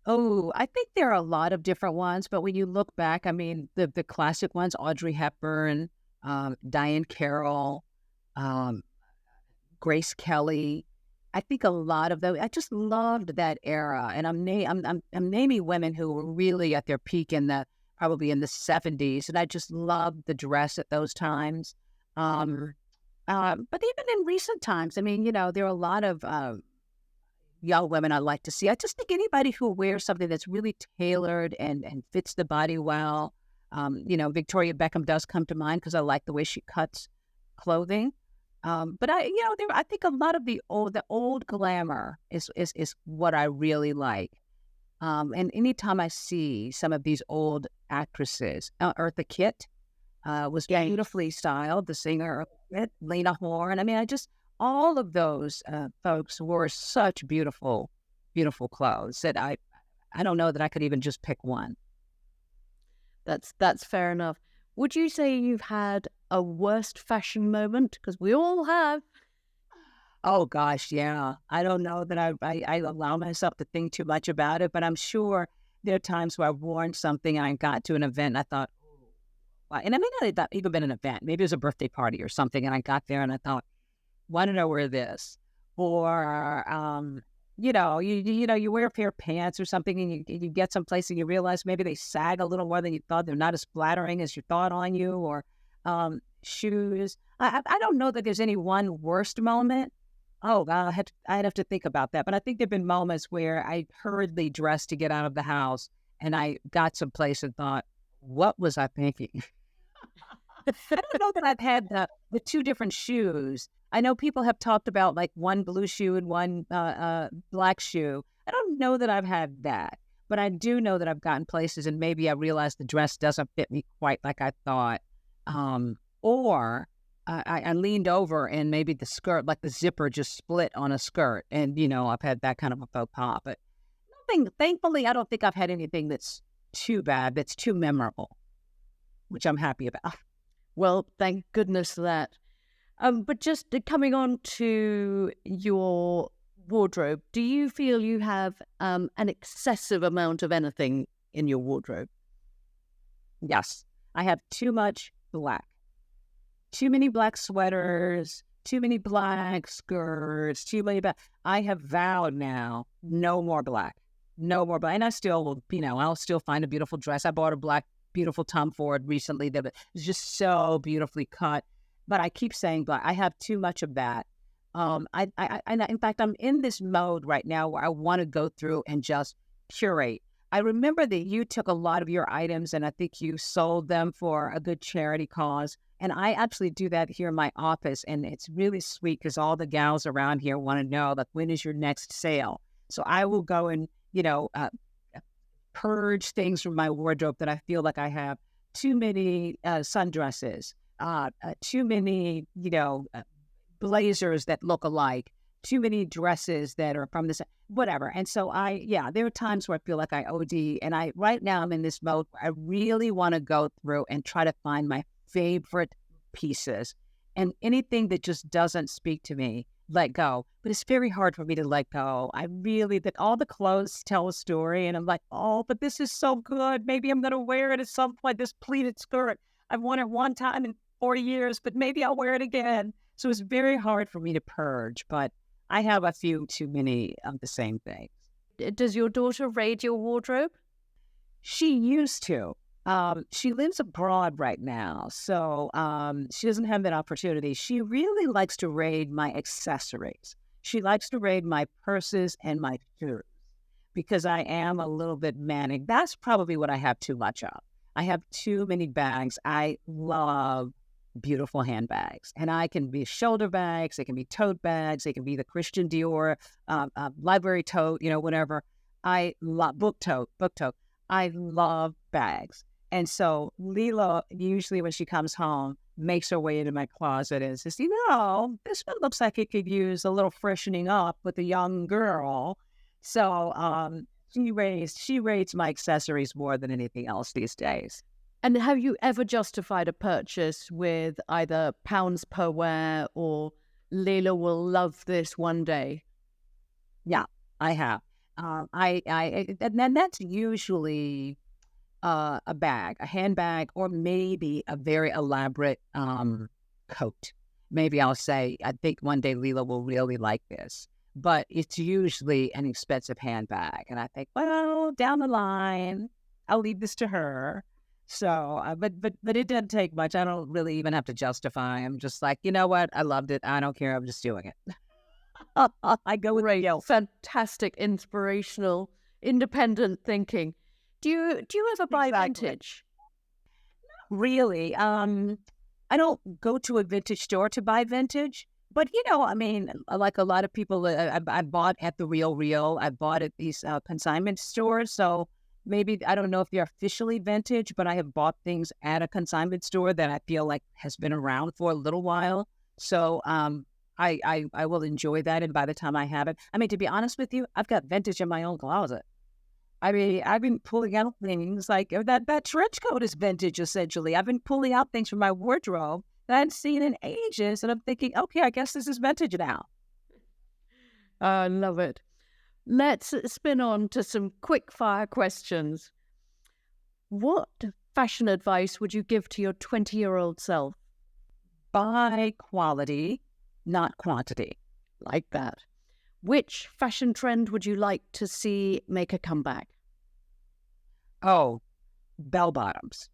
Oh, I think there are a lot of different ones, but when you look back, I mean, the classic ones, Audrey Hepburn, Diane Carroll, um, Grace Kelly. I think a lot of those. I just loved that era, and I'm naming women who were really at their peak probably in the 70s, and I just loved the dress at those times. Um, but even in recent times, I mean, there are a lot of young women I like to see. I just think anybody who wears something that's really tailored and fits the body well. Victoria Beckham does come to mind because I like the way she cuts clothing. But I think a lot of the old glamour is what I really like. And anytime I see some of these old actresses, Eartha Kitt was beautifully styled, the singer, Lena Horne. I mean, all of those folks wore such beautiful, beautiful clothes that I don't know that I could even just pick one. That's fair enough. Would you say you've had a worst fashion moment? Because we all have. Oh gosh, yeah. I don't know that I allow myself to think too much about it, but I'm sure there are times where I've worn something and I got to an event and I thought, oh, wow. And it may not have even been an event. Maybe it was a birthday party or something, and I got there and I thought, why did I wear this? Or you wear a pair of pants or something, and you get someplace and you realize maybe they sag a little more than you thought. They're not as flattering as you thought on you. Or shoes. I don't know that there's any one worst moment. Oh, God, I'd have to think about that. But I think there've been moments where I hurriedly dressed to get out of the house, and I got someplace and thought, what was I thinking? I don't know that I've had the two different shoes. I know people have talked about like one blue shoe and one black shoe. I don't know that I've had that, but I do know that I've gotten places and maybe I realized the dress doesn't fit me quite like I thought. Or I leaned over and maybe the skirt, like the zipper just split on a skirt. And, I've had that kind of a faux pas, but thankfully, I don't think I've had anything that's too bad, that's too memorable, which I'm happy about. Well, thank goodness for that. But just coming on to your wardrobe, do you feel you have an excessive amount of anything in your wardrobe? Yes, I have too much black. Too many black sweaters, too many black skirts, too many black. I have vowed now, no more black. No more black. And I still will, I'll still find a beautiful dress. I bought a black, beautiful Tom Ford recently that was just so beautifully cut. But I keep saying black. I have too much of that. In fact, I'm in this mode right now where I want to go through and just curate. I remember that you took a lot of your items and I think you sold them for a good charity cause. And I actually do that here in my office. And it's really sweet because all the gals around here want to know, like, when is your next sale? So I will go and, purge things from my wardrobe that I feel like I have too many sundresses, too many, blazers that look alike, too many dresses that are from this, whatever. And so there are times where I feel like I OD. And right now I'm in this mode where I really want to go through and try to find my favorite pieces, and anything that just doesn't speak to me, let go. But it's very hard for me to let go. That all the clothes tell a story, and I'm like, oh, but this is so good. Maybe I'm going to wear it at some point, this pleated skirt. I've worn it one time in 40 years, but maybe I'll wear it again. So it's very hard for me to purge, but I have a few too many of the same things. Does your daughter raid your wardrobe? She used to. She lives abroad right now, so she doesn't have that opportunity. She really likes to raid my accessories. She likes to raid my purses and my shoes because I am a little bit manic. That's probably what I have too much of. I have too many bags. I love beautiful handbags, and I can be shoulder bags, they can be tote bags, they can be the Christian Dior library tote, whatever. I love book tote. I love bags. And so Leela, usually when she comes home, makes her way into my closet and says, this one looks like it could use a little freshening up with a young girl. So she rates my accessories more than anything else these days. And have you ever justified a purchase with either pounds per wear or Leela will love this one day? Yeah, I have. And that's usually a bag, a handbag, or maybe a very elaborate coat. Maybe I'll say, I think one day Leela will really like this. But it's usually an expensive handbag. And I think, well, down the line, I'll leave this to her. So, but it doesn't take much. I don't really even have to justify. I'm just like, you know what? I loved it. I don't care. I'm just doing it. I go with guilt. Fantastic, inspirational, independent thinking. Do you ever buy vintage? Really? I don't go to a vintage store to buy vintage. But, like a lot of people, I bought at the Real. I bought at these consignment stores. So maybe, I don't know if they're officially vintage, but I have bought things at a consignment store that I feel like has been around for a little while. So I will enjoy that. And by the time I have it, to be honest with you, I've got vintage in my own closet. I've been pulling out things like that trench coat is vintage, essentially. I've been pulling out things from my wardrobe that I hadn't seen in ages. And I'm thinking, okay, I guess this is vintage now. I love it. Let's spin on to some quick fire questions. What fashion advice would you give to your 20-year-old self? Buy quality, not quantity. Like that. Which fashion trend would you like to see make a comeback? Oh, bell bottoms.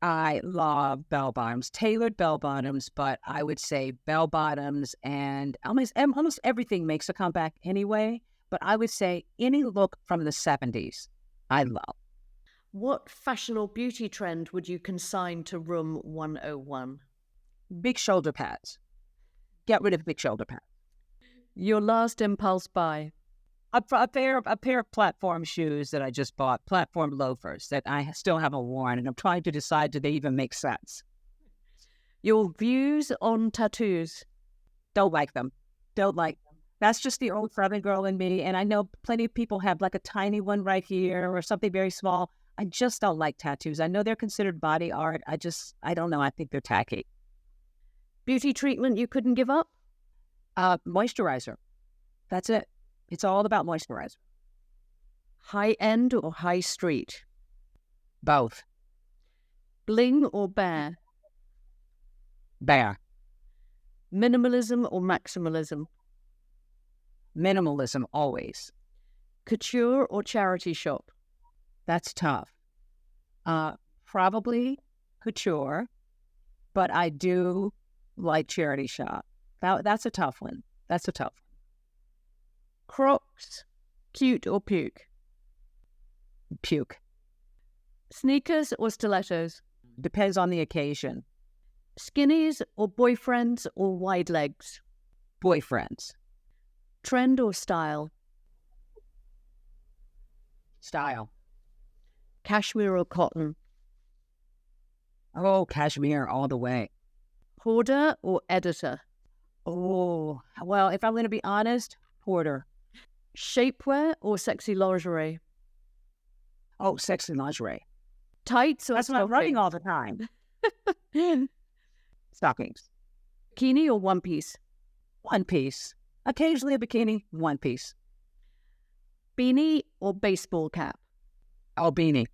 I love bell bottoms, tailored bell bottoms, but I would say bell bottoms and almost everything makes a comeback anyway. But I would say any look from the 70s, I love. What fashion or beauty trend would you consign to room 101? Big shoulder pads. Get rid of big shoulder pads. Your last impulse buy? A pair of platform shoes that I just bought, platform loafers that I still haven't worn, and I'm trying to decide, do they even make sense? Your views on tattoos? Don't like them. That's just the old Southern girl in me, and I know plenty of people have like a tiny one right here or something very small. I just don't like tattoos. I know they're considered body art. I don't know. I think they're tacky. Beauty treatment you couldn't give up? Moisturizer. That's it. It's all about moisturizer. High end or high street? Both. Bling or bear? Bear. Minimalism or maximalism? Minimalism always. Couture or charity shop? That's tough. Probably couture, but I do like charity shop. That's a tough one. That's a tough one. Crocs, cute or puke? Puke. Sneakers or stilettos? Depends on the occasion. Skinnies or boyfriends or wide legs? Boyfriends. Trend or style? Style. Cashmere or cotton? Oh, cashmere all the way. Hoarder or editor? Oh, well, if I'm going to be honest, Porter. Shapewear or sexy lingerie? Oh, sexy lingerie. Tights or That's what I'm running stockings? all the time. Stockings. Bikini or one piece? One piece. Occasionally a bikini, one piece. Beanie or baseball cap? Oh, beanie.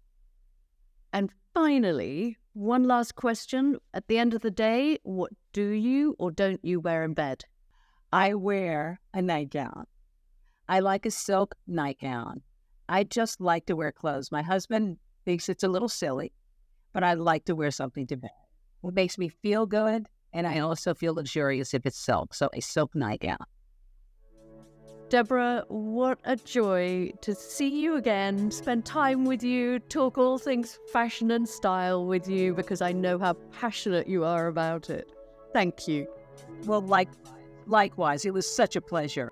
And finally, one last question. At the end of the day, what do you or don't you wear in bed? I wear a nightgown. I like a silk nightgown. I just like to wear clothes. My husband thinks it's a little silly, but I like to wear something to bed. It makes me feel good, and I also feel luxurious if it's silk. So a silk nightgown. Deborah, what a joy to see you again, spend time with you, talk all things fashion and style with you, because I know how passionate you are about it. Thank you. Well, likewise, it was such a pleasure.